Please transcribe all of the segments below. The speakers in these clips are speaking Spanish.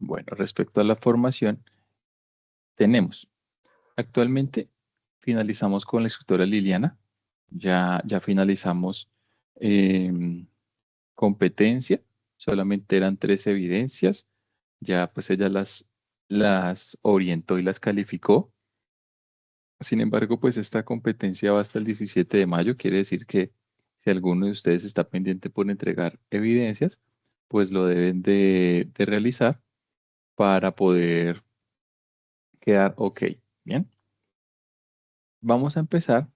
Bueno, respecto a la formación, tenemos actualmente, finalizamos con la instructora Liliana, ya finalizamos competencia, solamente eran 3 evidencias, ya pues ella las orientó y las calificó. Sin embargo, pues esta competencia va hasta el 17 de mayo, quiere decir que si alguno de ustedes está pendiente por entregar evidencias, pues lo deben de realizar para poder quedar ok. Bien, vamos a empezar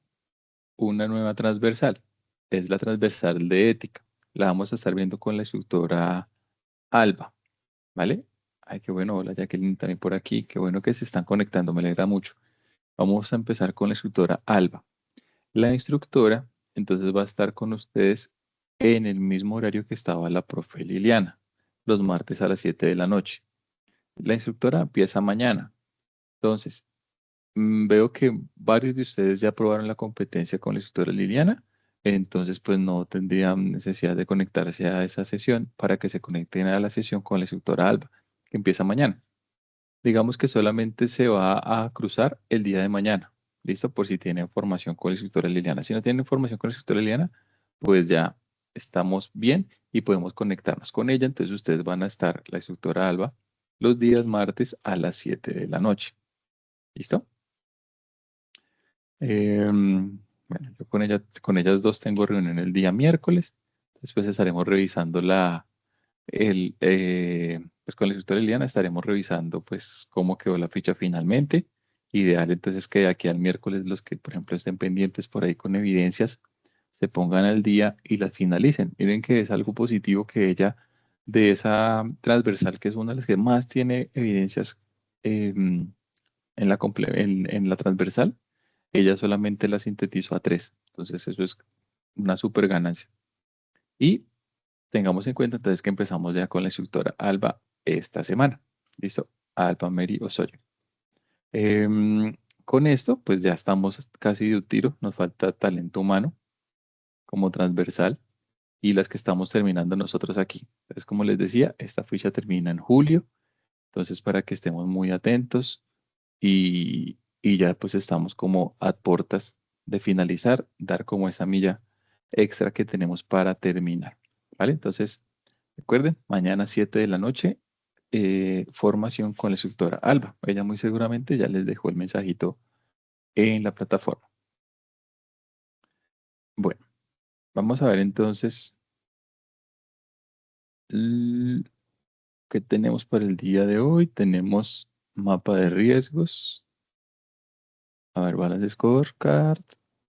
una nueva transversal, es la transversal de ética. La vamos a estar viendo con la instructora Alba, ¿vale? Ay, qué bueno, hola Jacqueline también por aquí, qué bueno que se están conectando, me alegra mucho. Vamos a empezar con la instructora Alba. La instructora entonces va a estar con ustedes en el mismo horario que estaba la profe Liliana, los martes a las 7 de la noche. La instructora empieza mañana. Entonces, veo que varios de ustedes ya probaron la competencia con la instructora Liliana, entonces pues no tendrían necesidad de conectarse a esa sesión para que se conecten a la sesión con la instructora Alba, que empieza mañana. Digamos que solamente se va a cruzar el día de mañana. ¿Listo? Por si tienen formación con la instructora Liliana. Si no tienen formación con la instructora Liliana, pues ya estamos bien y podemos conectarnos con ella. Entonces ustedes van a estar, la instructora Alba, los días martes a las 7 de la noche. ¿Listo? Bueno, yo con ellas dos tengo reunión el día miércoles. Después estaremos revisando pues con la instructora Liliana estaremos revisando pues cómo quedó la ficha finalmente. Ideal entonces que de aquí al miércoles los que por ejemplo estén pendientes por ahí con evidencias se pongan al día y las finalicen. Miren que es algo positivo que ella de esa transversal que es una de las que más tiene evidencias em, en la transversal, ella solamente la sintetizó a 3. Entonces eso es una súper ganancia. Y tengamos en cuenta entonces que empezamos ya con la instructora Alba esta semana. ¿Listo? Alba Mary Osorio. Con esto, pues ya estamos casi de un tiro. Nos falta talento humano como transversal y las que estamos terminando nosotros aquí. Entonces, como les decía, esta ficha termina en julio. Entonces, para que estemos muy atentos y ya pues estamos como a puertas de finalizar, dar como esa milla extra que tenemos para terminar. ¿Vale? Entonces, recuerden, mañana 7 de la noche, formación con la instructora Alba. Ella muy seguramente ya les dejó el mensajito en la plataforma. Bueno, vamos a ver entonces qué tenemos para el día de hoy. Tenemos mapa de riesgos. A ver, balance scorecard.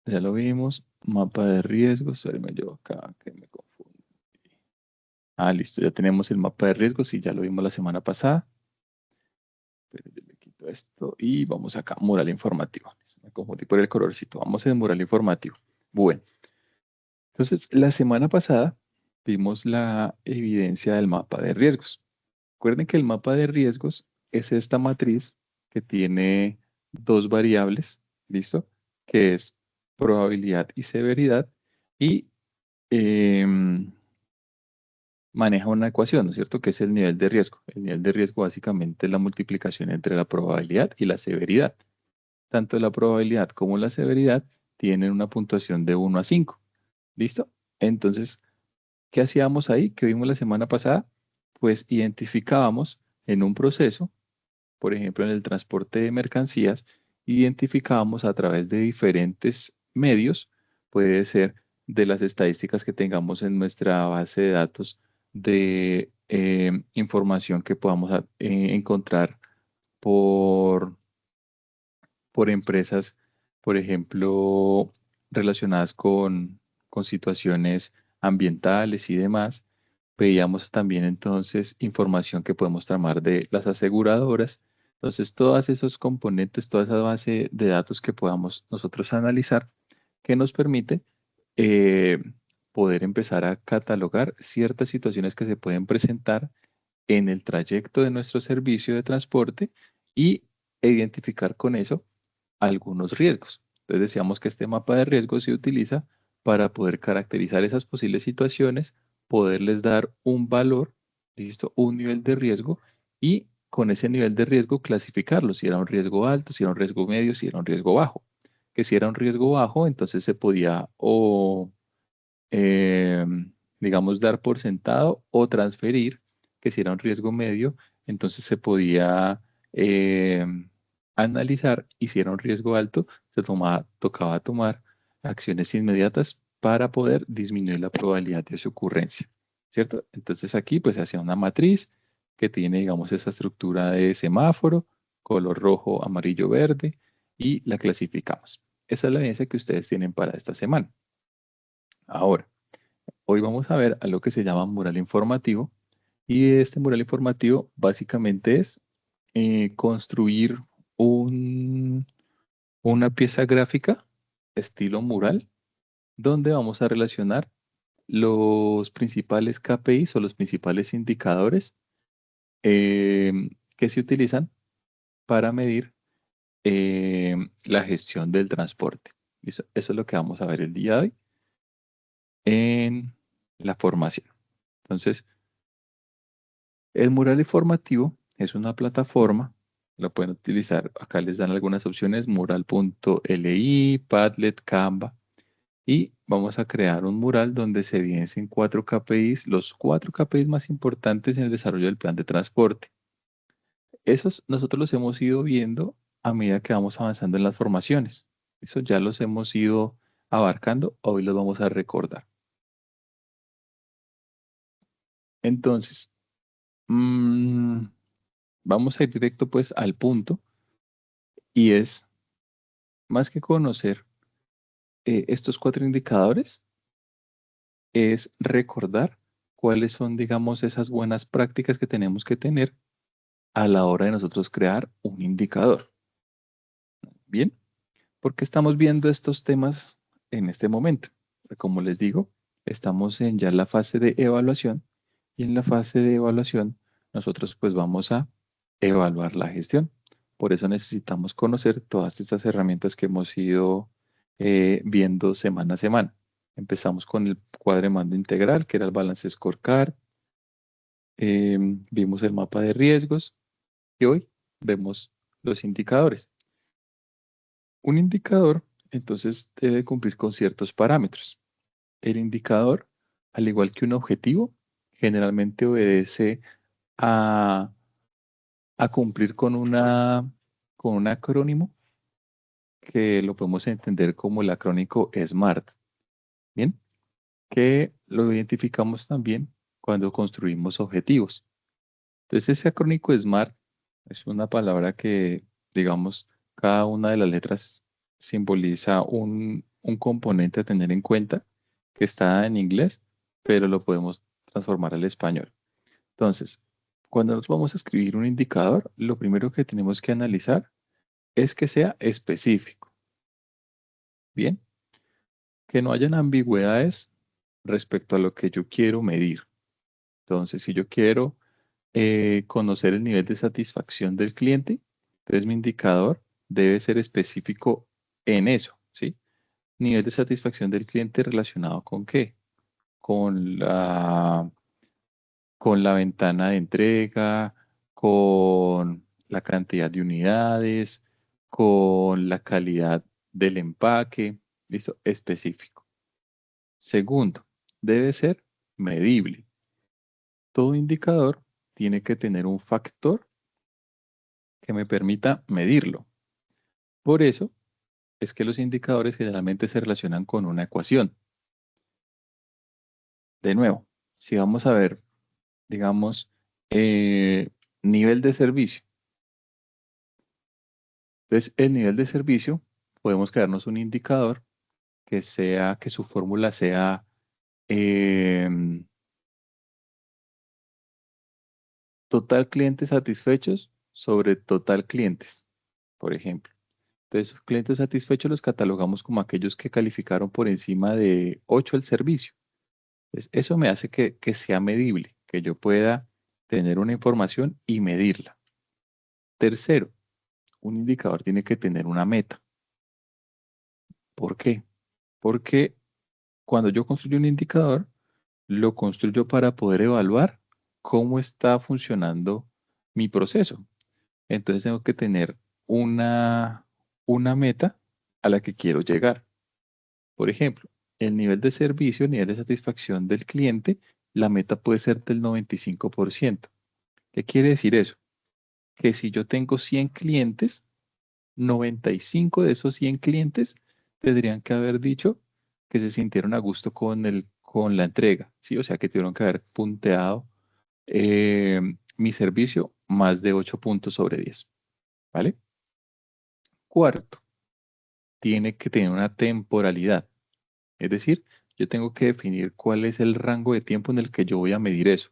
Ya lo vimos. Mapa de riesgos. Espérenme yo acá que me confundo. Ah, listo. Ya tenemos el mapa de riesgos y ya lo vimos la semana pasada. Pero yo le quito esto y vamos acá, mural informativo. Me confundí por el colorcito. Vamos en mural informativo. Bueno, entonces la semana pasada vimos la evidencia del mapa de riesgos. Recuerden que el mapa de riesgos es esta matriz que tiene dos variables, ¿listo? Que es probabilidad y severidad y em, maneja una ecuación, ¿no es cierto? Que es el nivel de riesgo. El nivel de riesgo básicamente es la multiplicación entre la probabilidad y la severidad. Tanto la probabilidad como la severidad tienen una puntuación de 1 a 5. ¿Listo? Entonces, ¿qué hacíamos ahí? ¿Qué vimos la semana pasada? Pues identificábamos en un proceso, por ejemplo, en el transporte de mercancías, identificábamos a través de diferentes medios, puede ser de las estadísticas que tengamos en nuestra base de datos de información que podamos encontrar por por empresas, por ejemplo, relacionadas con situaciones ambientales y demás. Veíamos también entonces información que podemos tomar de las aseguradoras. Entonces, todos esos componentes, toda esa base de datos que podamos nosotros analizar, que nos permite eh, poder empezar a catalogar ciertas situaciones que se pueden presentar en el trayecto de nuestro servicio de transporte y identificar con eso algunos riesgos. Entonces decíamos que este mapa de riesgos se utiliza para poder caracterizar esas posibles situaciones, poderles dar un valor, listo, un nivel de riesgo y con ese nivel de riesgo clasificarlo, si era un riesgo alto, si era un riesgo medio, si era un riesgo bajo. Que si era un riesgo bajo, entonces se podía o, eh, digamos, dar por sentado o transferir, que si era un riesgo medio, entonces se podía eh, analizar, y si era un riesgo alto, tocaba tomar acciones inmediatas para poder disminuir la probabilidad de su ocurrencia, ¿cierto? Entonces aquí pues se hacía una matriz que tiene, digamos, esa estructura de semáforo, color rojo, amarillo, verde, y la clasificamos. Esa es la evidencia que ustedes tienen para esta semana. Ahora, hoy vamos a ver algo que se llama mural informativo, y este mural informativo básicamente es construir un- una pieza gráfica estilo mural donde vamos a relacionar los principales KPIs o los principales indicadores que se utilizan para medir la gestión del transporte. Eso es lo que vamos a ver el día de hoy en la formación. Entonces, el mural informativo es una plataforma, lo pueden utilizar, acá les dan algunas opciones, mural.li, Padlet, Canva, y vamos a crear un mural donde se evidencien 4 KPIs, los 4 KPIs más importantes en el desarrollo del plan de transporte. Esos nosotros los hemos ido viendo a medida que vamos avanzando en las formaciones. Eso ya los hemos ido abarcando, hoy los vamos a recordar. Entonces, mm, vamos a ir directo pues al punto, y es más que conocer estos 4 indicadores, es recordar cuáles son, digamos, esas buenas prácticas que tenemos que tener a la hora de nosotros crear un indicador. Bien, ¿por qué estamos viendo estos temas en este momento? Como les digo, estamos en ya la fase de evaluación, y en la fase de evaluación nosotros pues vamos a evaluar la gestión. Por eso necesitamos conocer todas estas herramientas que hemos ido viendo semana a semana. Empezamos con el cuadro de mando integral, que era el Balance Scorecard. Vimos el mapa de riesgos, y hoy vemos los indicadores. Un indicador, entonces, debe cumplir con ciertos parámetros. El indicador, al igual que un objetivo, generalmente obedece a, a cumplir con un acrónimo que lo podemos entender como el acrónimo SMART. Bien, que lo identificamos también cuando construimos objetivos. Entonces, ese acrónimo SMART es una palabra que, digamos, cada una de las letras simboliza un componente a tener en cuenta que está en inglés, pero lo podemos transformar al español. Entonces, cuando nos vamos a escribir un indicador, lo primero que tenemos que analizar es que sea específico. Bien, que no hayan ambigüedades respecto a lo que yo quiero medir. Entonces, si yo quiero conocer el nivel de satisfacción del cliente, entonces mi indicador debe ser específico en eso, ¿sí? Nivel de satisfacción del cliente relacionado con qué? Con con la ventana de entrega, con la cantidad de unidades, con la calidad del empaque, ¿listo? Específico. Segundo, debe ser medible. Todo indicador tiene que tener un factor que me permita medirlo. Por eso es que los indicadores generalmente se relacionan con una ecuación. De nuevo, si vamos a ver, digamos, nivel de servicio. Entonces, el nivel de servicio, podemos crearnos un indicador que su fórmula sea total clientes satisfechos sobre total clientes, por ejemplo. Entonces, clientes satisfechos los catalogamos como aquellos que calificaron por encima de 8 el servicio. Entonces, eso me hace que sea medible, que yo pueda tener una información y medirla. Tercero, un indicador tiene que tener una meta. ¿Por qué? Porque cuando yo construyo un indicador, lo construyo para poder evaluar cómo está funcionando mi proceso. Entonces tengo que tener una meta a la que quiero llegar. Por ejemplo, el nivel de servicio, el nivel de satisfacción del cliente, la meta puede ser del 95%. ¿Qué quiere decir eso? Que si yo tengo 100 clientes, 95 de esos 100 clientes tendrían que haber dicho que se sintieron a gusto con la entrega, ¿sí? O sea, que tuvieron que haber punteado mi servicio más de 8 puntos sobre 10, ¿vale? Cuarto, tiene que tener una temporalidad. Es decir, yo tengo que definir cuál es el rango de tiempo en el que yo voy a medir eso.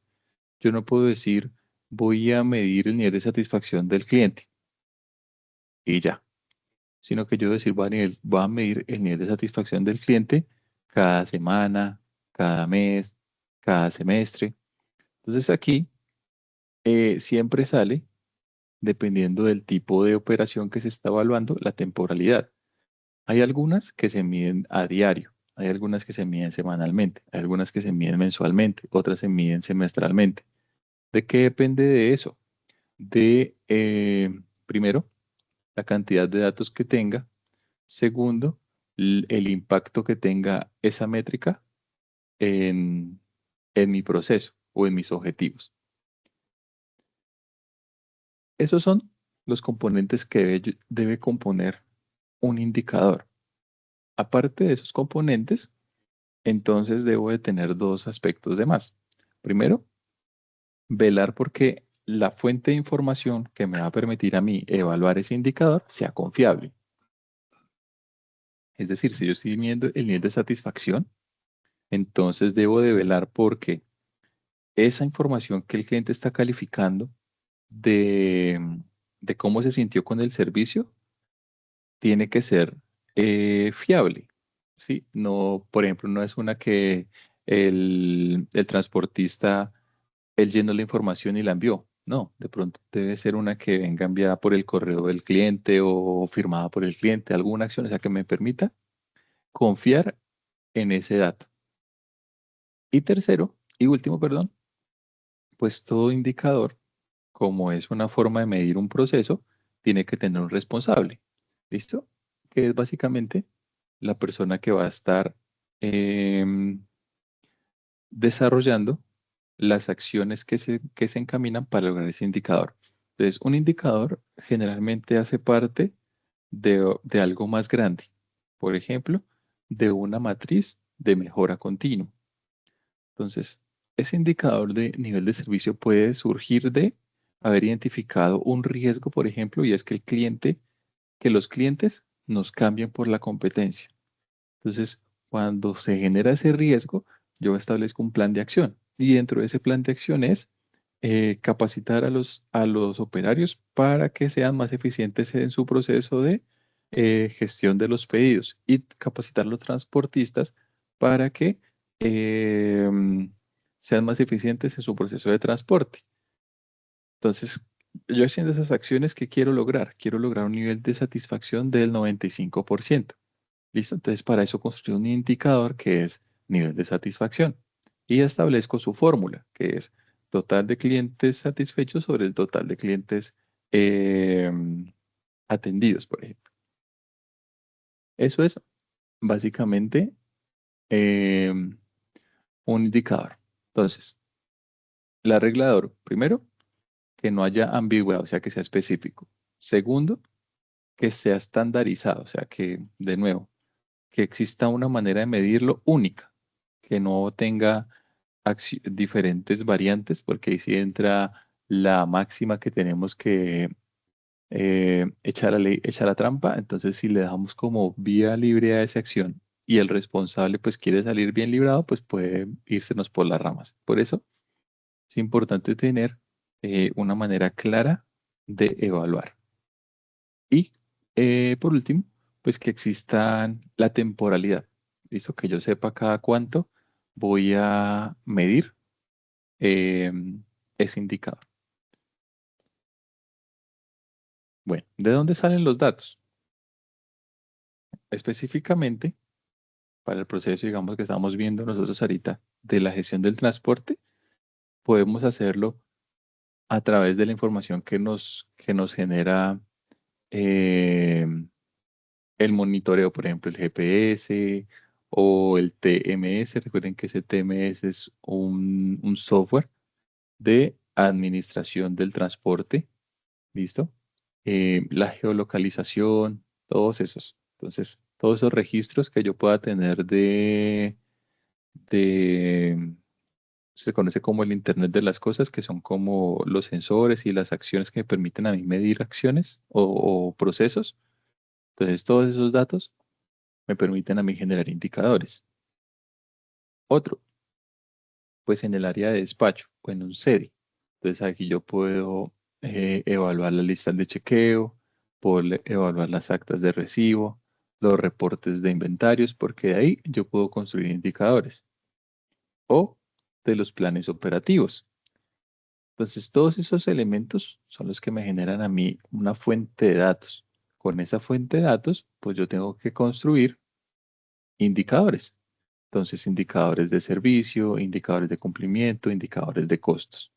Yo no puedo decir, voy a medir el nivel de satisfacción del cliente y ya, sino que yo decir, voy a medir el nivel de satisfacción del cliente cada semana, cada mes, cada semestre. Entonces aquí siempre sale, dependiendo del tipo de operación que se está evaluando, la temporalidad. Hay algunas que se miden a diario, hay algunas que se miden semanalmente, hay algunas que se miden mensualmente, otras se miden semestralmente. ¿De qué depende de eso? De, primero, la cantidad de datos que tenga. Segundo, el impacto que tenga esa métrica en, en mi proceso o en mis objetivos. Esos son los componentes que debe componer un indicador. Aparte de esos componentes, entonces debo de tener dos aspectos de más. Primero, velar porque la fuente de información que me va a permitir a mí evaluar ese indicador sea confiable. Es decir, si yo estoy midiendo el nivel de satisfacción, entonces debo de velar porque esa información que el cliente está calificando de, de cómo se sintió con el servicio tiene que ser fiable, ¿sí? No, por ejemplo, no es una que el transportista, él llenó la información y la envió. No, de pronto debe ser una que venga enviada por el correo del cliente o firmada por el cliente, alguna acción, o sea, que me permita confiar en ese dato. Y tercero, y último, perdón, pues todo indicador, como es una forma de medir un proceso, tiene que tener un responsable. ¿Listo? Que es básicamente la persona que va a estar em, desarrollando las acciones que se encaminan para lograr ese indicador. Entonces, un indicador generalmente hace parte de algo más grande. Por ejemplo, de una matriz de mejora continua. Entonces, ese indicador de nivel de servicio puede surgir de haber identificado un riesgo, por ejemplo, y es que que los clientes nos cambien por la competencia. Entonces, cuando se genera ese riesgo, yo establezco un plan de acción y dentro de ese plan de acción es capacitar a a los operarios para que sean más eficientes en su proceso de gestión de los pedidos y capacitar a los transportistas para que sean más eficientes en su proceso de transporte. Entonces, yo haciendo esas acciones, ¿qué quiero lograr? Quiero lograr un nivel de satisfacción del 95%. ¿Listo? Entonces, para eso construyo un indicador que es nivel de satisfacción y establezco su fórmula, que es total de clientes satisfechos sobre el total de clientes eh, atendidos, por ejemplo. Eso es básicamente eh, un indicador. Entonces, la regla de oro, primero, que no haya ambigüedad, o sea, que sea específico. Segundo, que sea estandarizado, o sea, que, de nuevo, que exista una manera de medirlo única, que no tenga diferentes variantes, porque ahí sí entra la máxima que tenemos que echar echar la trampa. Entonces, si le damos como vía libre a esa acción y el responsable pues quiere salir bien librado, pues puede írsenos por las ramas. Por eso es importante tener una manera clara de evaluar. Y por último, pues que exista la temporalidad. Listo, que yo sepa cada cuánto voy a medir eh, ese indicador. Bueno, ¿de dónde salen los datos? Específicamente, para el proceso, digamos, que estamos viendo nosotros ahorita de la gestión del transporte, podemos hacerlo a través de la información que nos genera eh, el monitoreo, por ejemplo, el GPS o el TMS. Recuerden que ese TMS es un software de administración del transporte, ¿listo? La geolocalización, todos esos. Entonces, todos esos registros que yo pueda tener de, se conoce como el Internet de las cosas, que son como los sensores y las acciones que me permiten a mí medir acciones o procesos. Entonces, todos esos datos me permiten a mí generar indicadores. Otro, pues en el área de despacho o en un SEDI. Entonces, aquí yo puedo evaluar las listas de chequeo, puedo evaluar las actas de recibo, los reportes de inventarios, porque de ahí yo puedo construir indicadores o de los planes operativos. Entonces, todos esos elementos son los que me generan a mí una fuente de datos. Con esa fuente de datos, pues yo tengo que construir indicadores. Entonces, indicadores de servicio, indicadores de cumplimiento, indicadores de costos.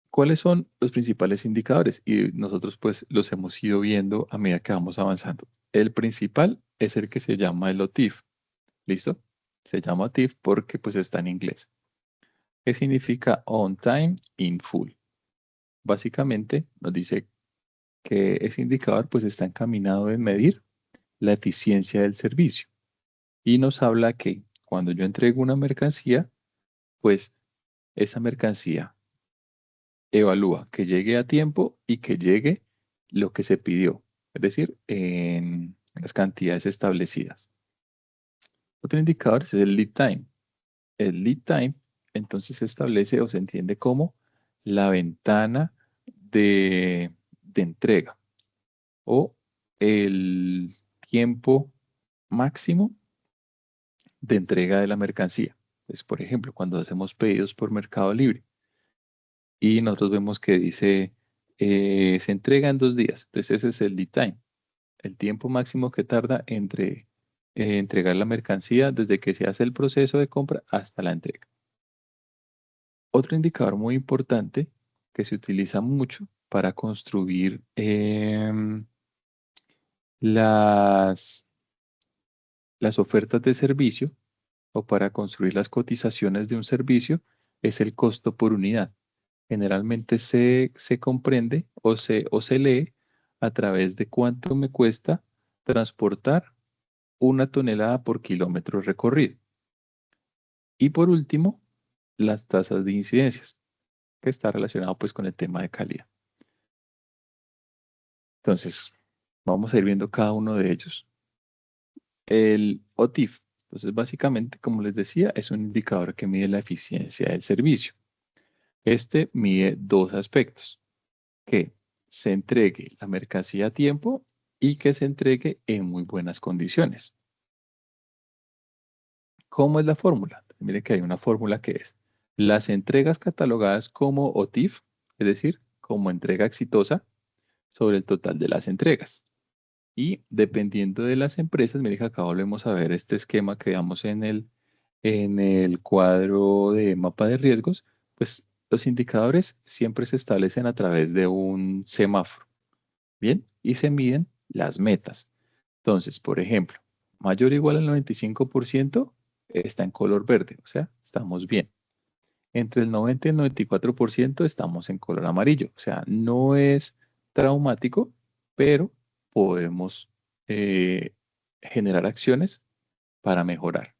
¿Cuáles son los principales indicadores? Y nosotros pues los hemos ido viendo a medida que vamos avanzando. El principal es el que se llama el OTIF. ¿Listo? Se llama OTIF porque pues está en inglés. ¿Qué significa On Time in Full? Básicamente nos dice que ese indicador pues está encaminado en medir la eficiencia del servicio y nos habla que cuando yo entrego una mercancía, pues esa mercancía evalúa que llegue a tiempo y que llegue lo que se pidió, es decir, en las cantidades establecidas. Otro indicador es el lead time. El lead time entonces se establece o se entiende como la ventana de entrega o el tiempo máximo de entrega de la mercancía. Pues, por ejemplo, cuando hacemos pedidos por Mercado Libre y nosotros vemos que dice se entrega en 2 días. Entonces ese es el lead time, el tiempo máximo que tarda entre entregar la mercancía desde que se hace el proceso de compra hasta la entrega. Otro indicador muy importante que se utiliza mucho para construir las, las ofertas de servicio o para construir las cotizaciones de un servicio es el costo por unidad. Generalmente se comprende o se lee a través de cuánto me cuesta transportar 1 tonelada por kilómetro recorrido. Y por último, las tasas de incidencias, que está relacionado pues con el tema de calidad. Entonces, vamos a ir viendo cada uno de ellos. El OTIF, entonces básicamente, como les decía, es un indicador que mide la eficiencia del servicio. Este mide dos aspectos: que se entregue la mercancía a tiempo y que se entregue en muy buenas condiciones. ¿Cómo es la fórmula? Mire que hay una fórmula que es las entregas catalogadas como OTIF, es decir, como entrega exitosa sobre el total de las entregas. Y dependiendo de las empresas, mire que acá volvemos a ver este esquema que veamos en el cuadro de mapa de riesgos, pues los indicadores siempre se establecen a través de un semáforo. Bien, y se miden las metas. Entonces, por ejemplo, mayor o igual al 95% está en color verde, o sea, estamos bien. Entre el 90 y el 94% estamos en color amarillo, o sea, no es traumático, pero podemos eh, generar acciones para mejorar.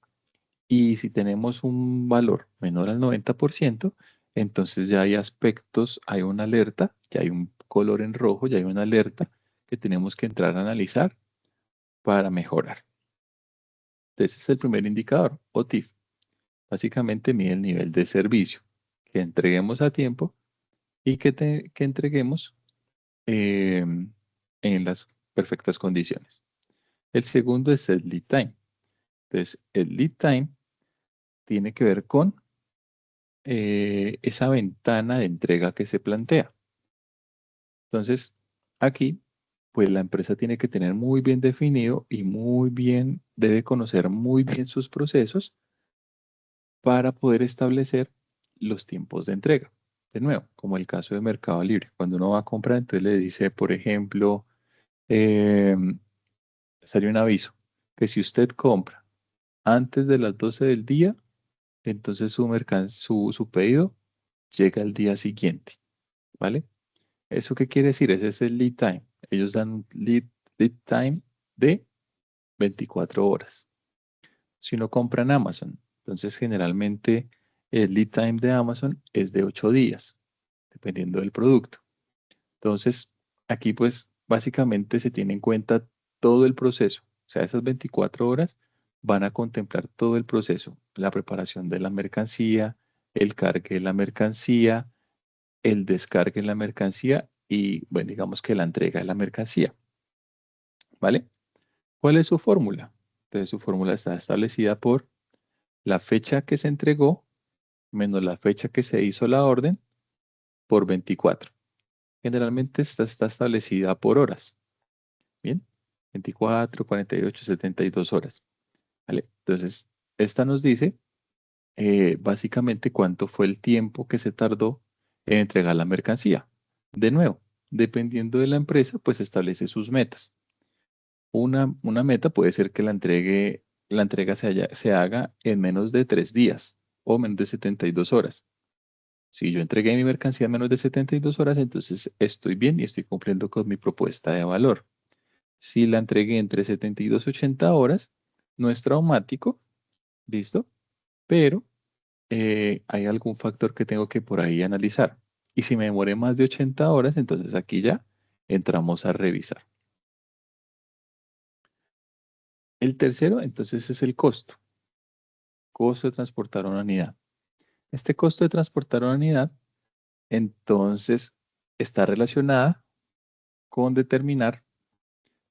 Y si tenemos un valor menor al 90%, entonces ya hay aspectos, hay una alerta, ya hay un color en rojo, ya hay una alerta que tenemos que entrar a analizar para mejorar. Ese es el primer indicador, OTIF. Básicamente mide el nivel de servicio que entreguemos a tiempo y que entreguemos eh, en las perfectas condiciones. El segundo es el lead time. Entonces, el lead time tiene que ver con esa ventana de entrega que se plantea. Entonces, aquí, pues la empresa tiene que tener muy bien definido y muy bien, debe conocer muy bien sus procesos para poder establecer los tiempos de entrega. De nuevo, como el caso de Mercado Libre. Cuando uno va a comprar, entonces le dice, por ejemplo, eh, sale un aviso que si usted compra antes de las 12 del día, entonces su pedido llega al día siguiente, ¿vale? ¿Eso qué quiere decir? Ese es el lead time. Ellos dan un lead time de 24 horas. Si uno compra en Amazon, entonces generalmente el lead time de Amazon es de 8 días, dependiendo del producto. Entonces, aquí pues básicamente se tiene en cuenta todo el proceso. O sea, esas 24 horas van a contemplar todo el proceso, la preparación de la mercancía, el cargue de la mercancía, el descargue de la mercancía y, bueno, digamos que la entrega de la mercancía, ¿vale? ¿Cuál es su fórmula? Entonces, su fórmula está establecida por la fecha que se entregó menos la fecha que se hizo la orden por 24. Generalmente esta está establecida por horas. Bien, 24, 48, 72 horas. ¿Vale? Entonces, esta nos dice básicamente cuánto fue el tiempo que se tardó en entregar la mercancía. De nuevo, dependiendo de la empresa, pues establece sus metas. Una meta puede ser que la entrega se haga en menos de 3 días o menos de 72 horas. Si yo entregué mi mercancía en menos de 72 horas, entonces estoy bien y estoy cumpliendo con mi propuesta de valor. Si la entregué entre 72 y 80 horas, no es traumático, ¿listo? Pero hay algún factor que tengo que por ahí analizar. Y si me demoré más de 80 horas, entonces aquí ya entramos a revisar. El tercero, entonces, es el costo. Costo de transportar una unidad. Este costo de transportar una unidad, entonces, está relacionada con determinar,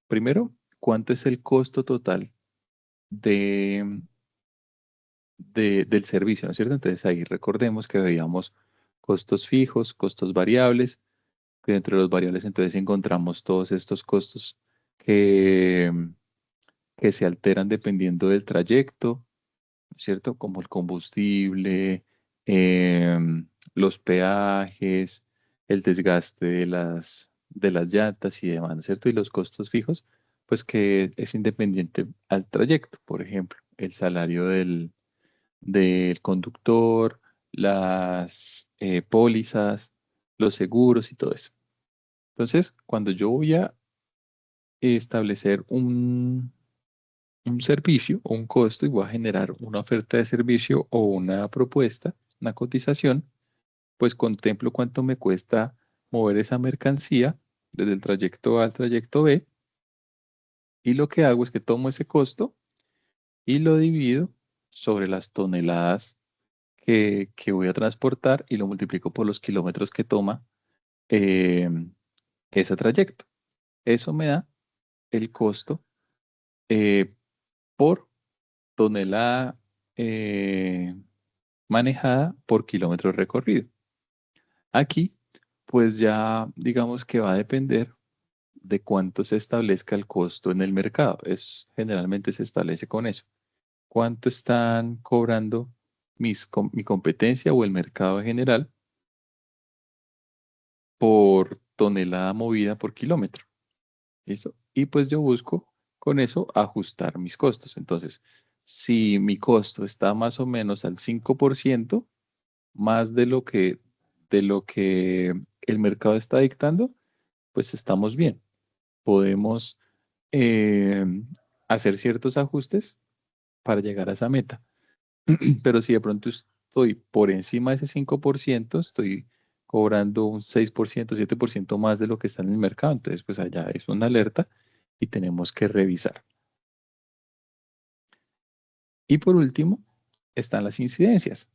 primero, cuánto es el costo total de, del servicio, ¿no es cierto? Entonces ahí recordemos que veíamos costos fijos, costos variables, que dentro de los variables entonces encontramos todos estos costos que, que se alteran dependiendo del trayecto, ¿cierto? Como el combustible, los peajes, el desgaste de las llantas y demás, ¿no es cierto? Y los costos fijos, pues que es independiente al trayecto, por ejemplo, el salario del conductor, las pólizas, los seguros y todo eso. Entonces, cuando yo voy a establecer un servicio o un costo y voy a generar una oferta de servicio o una propuesta, una cotización, pues contemplo cuánto me cuesta mover esa mercancía desde el trayecto A al trayecto B y lo que hago es que tomo ese costo y lo divido sobre las toneladas que voy a transportar y lo multiplico por los kilómetros que toma eh, ese trayecto. Eso me da el costo eh, por tonelada eh, manejada por kilómetro recorrido. Aquí, pues ya digamos que va a depender de cuánto se establezca el costo en el mercado. Generalmente se establece con eso. ¿Cuánto están cobrando mi competencia o el mercado en general por tonelada movida por kilómetro? ¿Listo? Y pues yo busco con eso ajustar mis costos. Entonces, si mi costo está más o menos al 5% más de lo que el mercado está dictando, pues estamos bien. Podemos eh, hacer ciertos ajustes para llegar a esa meta. Pero si de pronto estoy por encima de ese 5%, estoy cobrando un 6%, 7% más de lo que está en el mercado. Entonces, pues allá es una alerta y tenemos que revisar. Y por último, están las incidencias.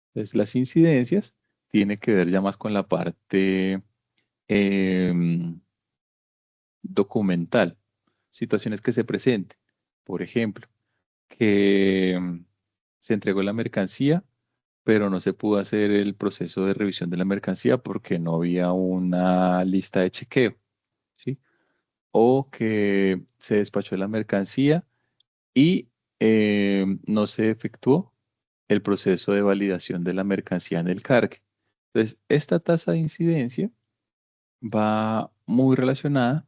Entonces, las incidencias tienen que ver ya más con la parte em, documental, situaciones que se presenten. Por ejemplo, que se entregó la mercancía, pero no se pudo hacer el proceso de revisión de la mercancía porque no había una lista de chequeo, ¿sí? O que se despachó la mercancía y no se efectuó el proceso de validación de la mercancía en el cargue. Entonces, esta tasa de incidencia va muy relacionada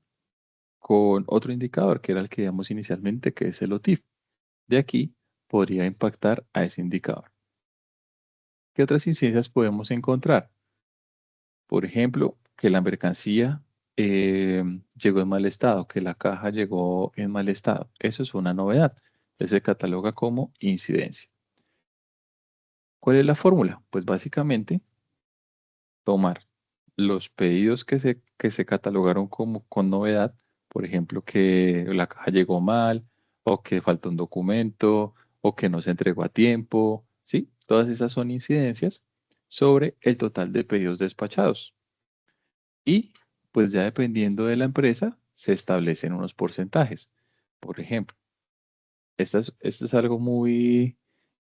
con otro indicador, que era el que veíamos inicialmente, que es el OTIF. De aquí podría impactar a ese indicador. ¿Qué otras incidencias podemos encontrar? Por ejemplo, que la mercancía llegó en mal estado, que la caja llegó en mal estado. Eso es una novedad. Se cataloga como incidencia. ¿Cuál es la fórmula? Pues básicamente tomar los pedidos que se catalogaron como con novedad, por ejemplo, que la caja llegó mal, o que faltó un documento, o que no se entregó a tiempo, ¿sí? Todas esas son incidencias sobre el total de pedidos despachados. Y pues ya dependiendo de la empresa, se establecen unos porcentajes. Por ejemplo, esto es algo muy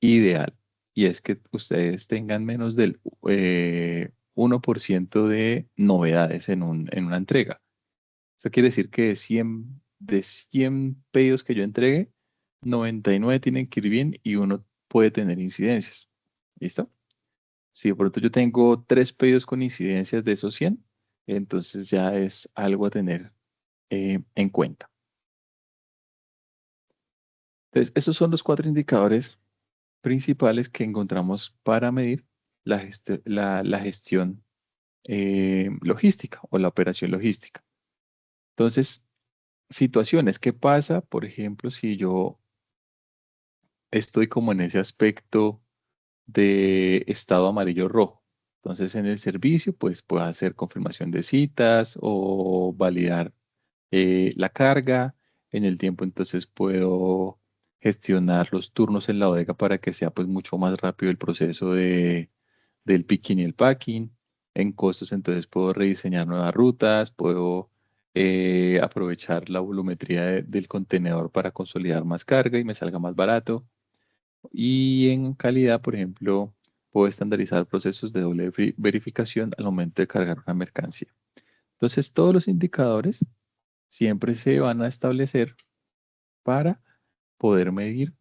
ideal y es que ustedes tengan menos del 1% de novedades en una entrega. Esto quiere decir que de 100 pedidos que yo entregue, 99 tienen que ir bien y uno puede tener incidencias. ¿Listo? Si de pronto yo tengo 3 pedidos con incidencias de esos 100, entonces ya es algo a tener en cuenta. Entonces, esos son los 4 indicadores principales que encontramos para medir la gestión logística o la operación logística. Entonces, situaciones, ¿qué pasa? Por ejemplo, si yo estoy como en ese aspecto de estado amarillo rojo. Entonces, en el servicio, pues puedo hacer confirmación de citas o validar la carga. En el tiempo, entonces puedo gestionar los turnos en la bodega para que sea pues mucho más rápido el proceso del picking y el packing. En costos, entonces puedo rediseñar nuevas rutas, puedo aprovechar la volumetría del contenedor para consolidar más carga y me salga más barato. Y en calidad, por ejemplo, puedo estandarizar procesos de doble verificación al momento de cargar una mercancía. Entonces, todos los indicadores siempre se van a establecer para poder medir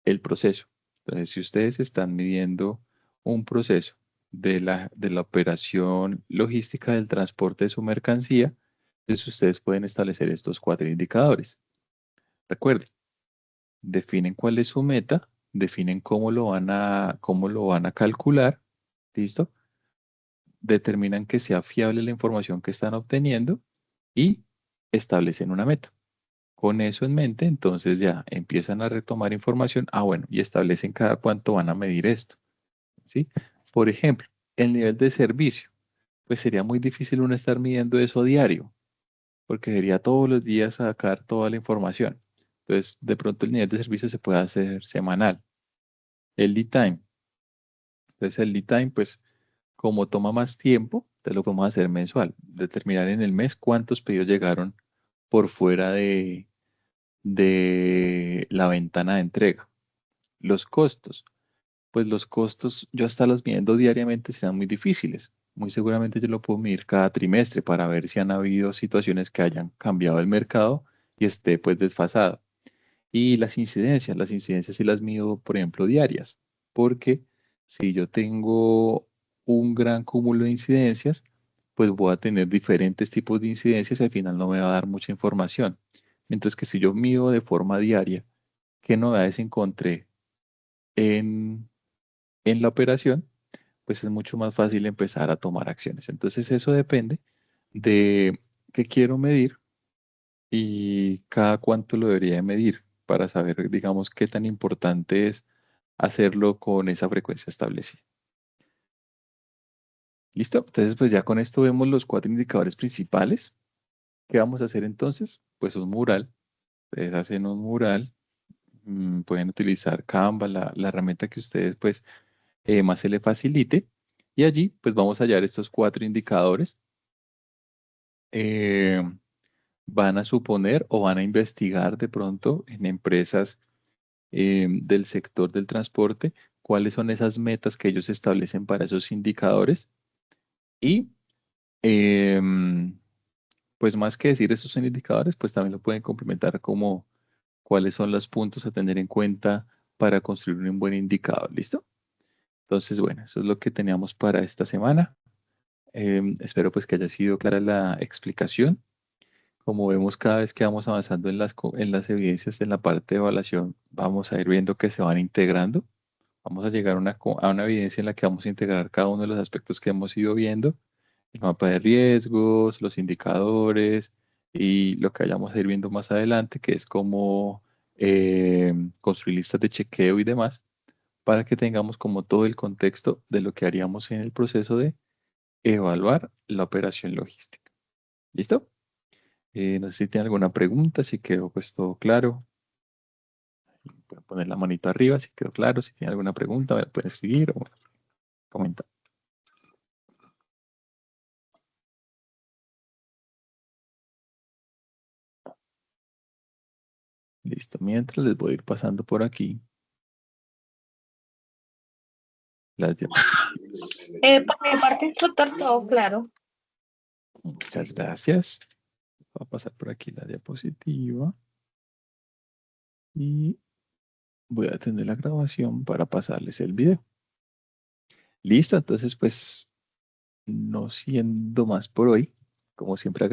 el proceso. Entonces, si ustedes están midiendo un proceso de la operación logística del transporte de su mercancía, entonces ustedes pueden establecer estos 4 indicadores. Recuerden, definen cuál es su meta, definen cómo lo van a calcular, ¿listo? Determinan que sea fiable la información que están obteniendo y establecen una meta. Con eso en mente, entonces ya empiezan a retomar información. Bueno, y establecen cada cuánto van a medir esto, ¿sí? Por ejemplo, el nivel de servicio. Pues sería muy difícil uno estar midiendo eso diario, porque sería todos los días sacar toda la información. Entonces, de pronto el nivel de servicio se puede hacer semanal. El lead time. Entonces, el lead time, pues, como toma más tiempo, te lo podemos hacer mensual. Determinar en el mes cuántos pedidos llegaron por fuera de la ventana de entrega. Los costos. Pues los costos, yo estarlos midiendo diariamente serán muy difíciles. Muy seguramente yo lo puedo medir cada trimestre para ver si han habido situaciones que hayan cambiado el mercado y esté pues desfasado. Y las incidencias sí las mido, por ejemplo, diarias, porque si yo tengo un gran cúmulo de incidencias, pues voy a tener diferentes tipos de incidencias y al final no me va a dar mucha información. Mientras que si yo mido de forma diaria qué novedades encontré en, en la operación, pues es mucho más fácil empezar a tomar acciones. Entonces eso depende de qué quiero medir y cada cuánto lo debería de medir para saber, digamos, qué tan importante es hacerlo con esa frecuencia establecida. ¿Listo? Entonces, pues ya con esto vemos los 4 indicadores principales. ¿Qué vamos a hacer entonces? Pues un mural. Ustedes hacen un mural, pueden utilizar Canva, la herramienta que ustedes pues más se le facilite. Y allí pues vamos a hallar estos 4 indicadores. Eh, Van a suponer o van a investigar de pronto en empresas del sector del transporte cuáles son esas metas que ellos establecen para esos indicadores y pues más que decir esos son indicadores, pues también lo pueden complementar como cuáles son los puntos a tener en cuenta para construir un buen indicador. ¿Listo? Entonces, bueno, eso es lo que teníamos para esta semana. Espero pues que haya sido clara la explicación. Como vemos, cada vez que vamos avanzando en en las evidencias en la parte de evaluación, vamos a ir viendo que se van integrando. Vamos a llegar a a una evidencia en la que vamos a integrar cada uno de los aspectos que hemos ido viendo, el mapa de riesgos, los indicadores y lo que vayamos a ir viendo más adelante, que es cómo construir listas de chequeo y demás, para que tengamos como todo el contexto de lo que haríamos en el proceso de evaluar la operación logística. ¿Listo? No sé si tiene alguna pregunta, si quedó pues todo claro. Pueden poner la manito arriba si quedó claro. Si tiene alguna pregunta, me la pueden escribir o comentar. Listo. Mientras les voy a ir pasando por aquí las diapositivas. Por mi parte, instructor, todo claro. Muchas gracias. Voy a pasar por aquí la diapositiva y voy a atender la grabación para pasarles el video. Listo, entonces pues no siendo más por hoy, como siempre